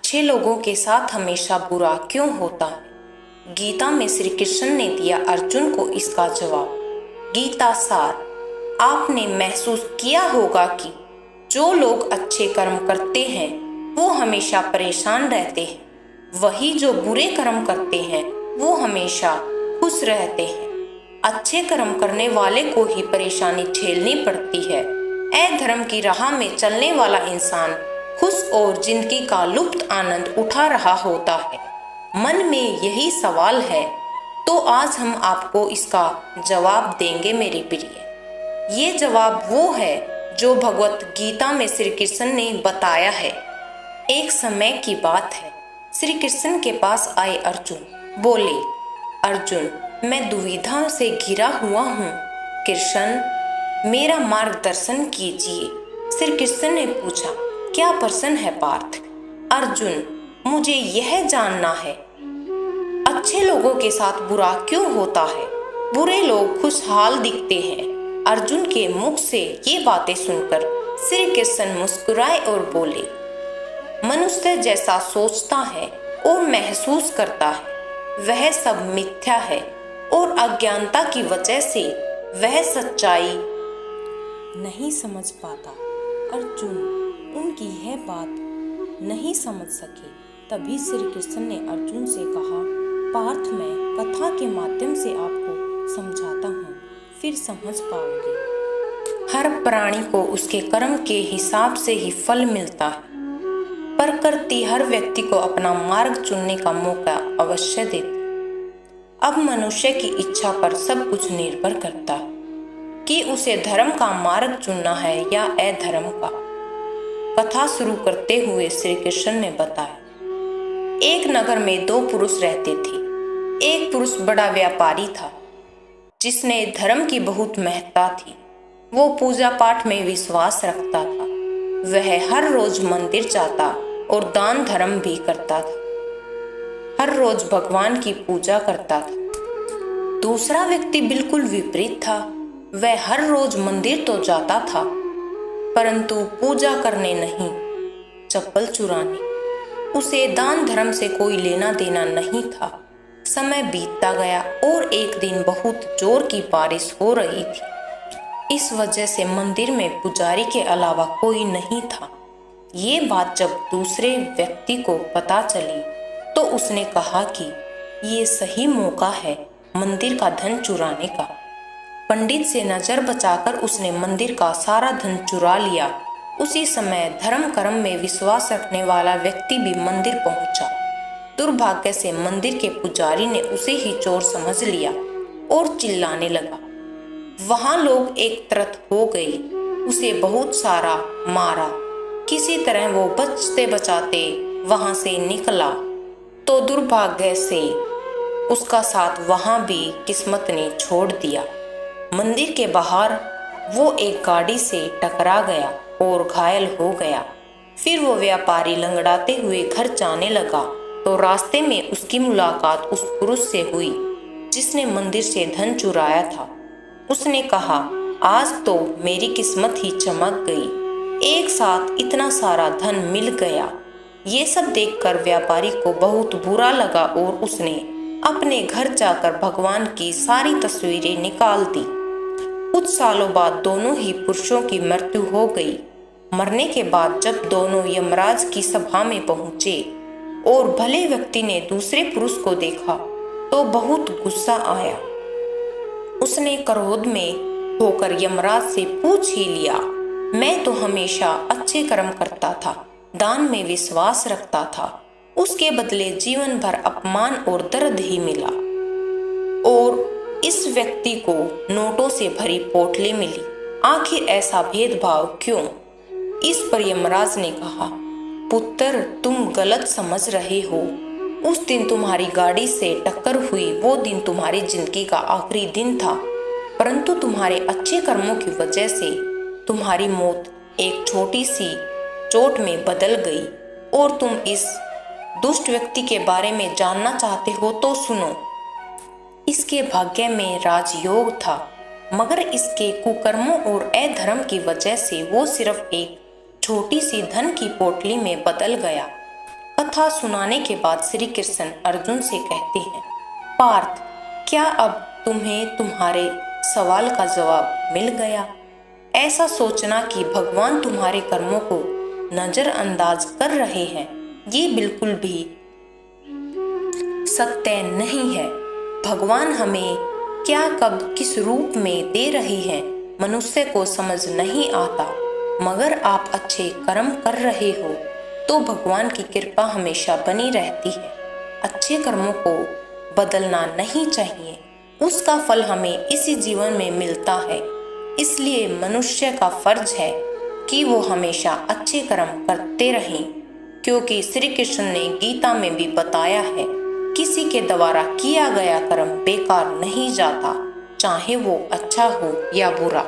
अच्छे लोगों के साथ हमेशा बुरा क्यों होता है? गीता में श्री कृष्ण ने दिया अर्जुन को इसका जवाब। गीता सार। आपने महसूस किया होगा कि जो लोग अच्छे कर्म करते हैं वो हमेशा परेशान रहते हैं, वही जो बुरे कर्म करते हैं वो हमेशा खुश रहते हैं। अच्छे कर्म करने वाले को ही परेशानी झेलनी पड़ती है। अधर्म की राह में चलने वाला इंसान खुश और जिंदगी का लुत्फ आनंद उठा रहा होता है। मन में यही सवाल है, तो आज हम आपको इसका जवाब देंगे मेरे प्रिय। ये जवाब वो है जो भगवत गीता में श्री कृष्ण ने बताया है। एक समय की बात है, श्री कृष्ण के पास आए अर्जुन। बोले, अर्जुन, मैं दुविधा से घिरा हुआ हूँ, कृष्ण मेरा मार्गदर्शन कीजिए। श्री कृष्ण ने पूछा, क्या प्रश्न है पार्थ? अर्जुन, मुझे यह जानना है, अच्छे लोगों के साथ बुरा क्यों होता है? बुरे लोग खुशहाल दिखते हैं। अर्जुन के मुख से ये बातें सुनकर श्री कृष्ण मुस्कुराए और बोले, मनुष्य जैसा सोचता है और महसूस करता है वह सब मिथ्या है और अज्ञानता की वजह से वह सच्चाई नहीं समझ पाता। अर्जुन उनकी यह बात नहीं समझ सके। तभी श्री कृष्ण ने अर्जुन से कहा, पार्थ, मैं कथा के माध्यम से आपको समझाता हूँ, फिर समझ पाओगे। हर प्राणी को उसके कर्म के हिसाब से ही फल मिलता है। प्रकृति हर व्यक्ति को अपना मार्ग चुनने का मौका अवश्य देती। अब मनुष्य की इच्छा पर सब कुछ निर्भर करता है कि उसे धर्म का मार्ग चुनना है या अधर्म का। कथा शुरू करते हुए श्री कृष्ण ने बताया, एक नगर में दो पुरुष रहते थे। एक पुरुष बड़ा व्यापारी था जिसने धर्म की बहुत महत्ता थी। वो पूजा पाठ में विश्वास रखता था। वह हर रोज मंदिर जाता और दान धर्म भी करता था। हर रोज भगवान की पूजा करता था। दूसरा व्यक्ति बिल्कुल विपरीत था। वह हर रोज मंदिर तो जाता था परंतु पूजा करने नहीं, चप्पल चुराने। उसे दान धर्म से कोई लेना देना नहीं था। समय बीतता गया और एक दिन बहुत जोर की बारिश हो रही थी। इस वजह से मंदिर में पुजारी के अलावा कोई नहीं था। ये बात जब दूसरे व्यक्ति को पता चली तो उसने कहा कि ये सही मौका है मंदिर का धन चुराने का। पंडित से नजर बचाकर उसने मंदिर का सारा धन चुरा लिया। उसी समय धर्म कर्म में विश्वास रखने वाला व्यक्ति भी मंदिर पहुंचा। दुर्भाग्य से मंदिर के पुजारी ने उसे ही चोर समझ लिया और चिल्लाने लगा। वहां लोग एक तरफ हो गए, उसे बहुत सारा मारा। किसी तरह वो बचते बचाते वहां से निकला तो दुर्भाग्य से उसका साथ वहां भी किस्मत ने छोड़ दिया। मंदिर के बाहर वो एक गाड़ी से टकरा गया और घायल हो गया। फिर वो व्यापारी लंगड़ाते हुए घर जाने लगा तो रास्ते में उसकी मुलाकात उस पुरुष से हुई जिसने मंदिर से धन चुराया था। उसने कहा, आज तो मेरी किस्मत ही चमक गई, एक साथ इतना सारा धन मिल गया। ये सब देखकर व्यापारी को बहुत बुरा लगा और उसने अपने घर जाकर भगवान की सारी तस्वीरें निकाल दी। कुछ सालों बाद दोनों ही पुरुषों की मृत्यु हो गई। मरने के बाद जब दोनों यमराज की सभा में पहुंचे और भले व्यक्ति ने दूसरे पुरुष को देखा तो बहुत गुस्सा आया। उसने क्रोध में होकर यमराज से पूछ ही लिया, मैं तो हमेशा अच्छे कर्म करता था, दान में विश्वास रखता था, उसके बदले जीवन भर अपमान और दर्द ही मिला और इस व्यक्ति को नोटों से भरी पोटली मिली। आखिर ऐसा भेदभाव क्यों? इस पर यमराज ने कहा, पुत्र, तुम गलत समझ रहे हो। उस दिन तुम्हारी गाड़ी से टक्कर हुई, वो दिन तुम्हारी जिंदगी का आखिरी दिन था, परंतु तुम्हारे अच्छे कर्मों की वजह से तुम्हारी मौत एक छोटी सी चोट में बदल गई। और तुम इस दुष्ट व्यक्ति के बारे में जानना चाहते हो तो सुनो। इसके भाग्य में राजयोग था, मगर इसके कुकर्मों और अधर्म की वजह से वो सिर्फ एक छोटी सी धन की पोटली में बदल गया। कथा सुनाने के बाद श्री कृष्ण अर्जुन से कहते हैं, पार्थ, क्या अब तुम्हें तुम्हारे सवाल का जवाब मिल गया? ऐसा सोचना कि भगवान तुम्हारे कर्मों को नजरअंदाज कर रहे हैं, ये बिल्कुल भी सत्य नहीं है। भगवान हमें क्या कब किस रूप में दे रहे हैं मनुष्य को समझ नहीं आता, मगर आप अच्छे कर्म कर रहे हो तो भगवान की कृपा हमेशा बनी रहती है। अच्छे कर्मों को बदलना नहीं चाहिए, उसका फल हमें इसी जीवन में मिलता है। इसलिए मनुष्य का फर्ज है कि वो हमेशा अच्छे कर्म करते रहें, क्योंकि श्री कृष्ण ने गीता में भी बताया है, किसी के द्वारा किया गया कर्म बेकार नहीं जाता, चाहे वो अच्छा हो या बुरा।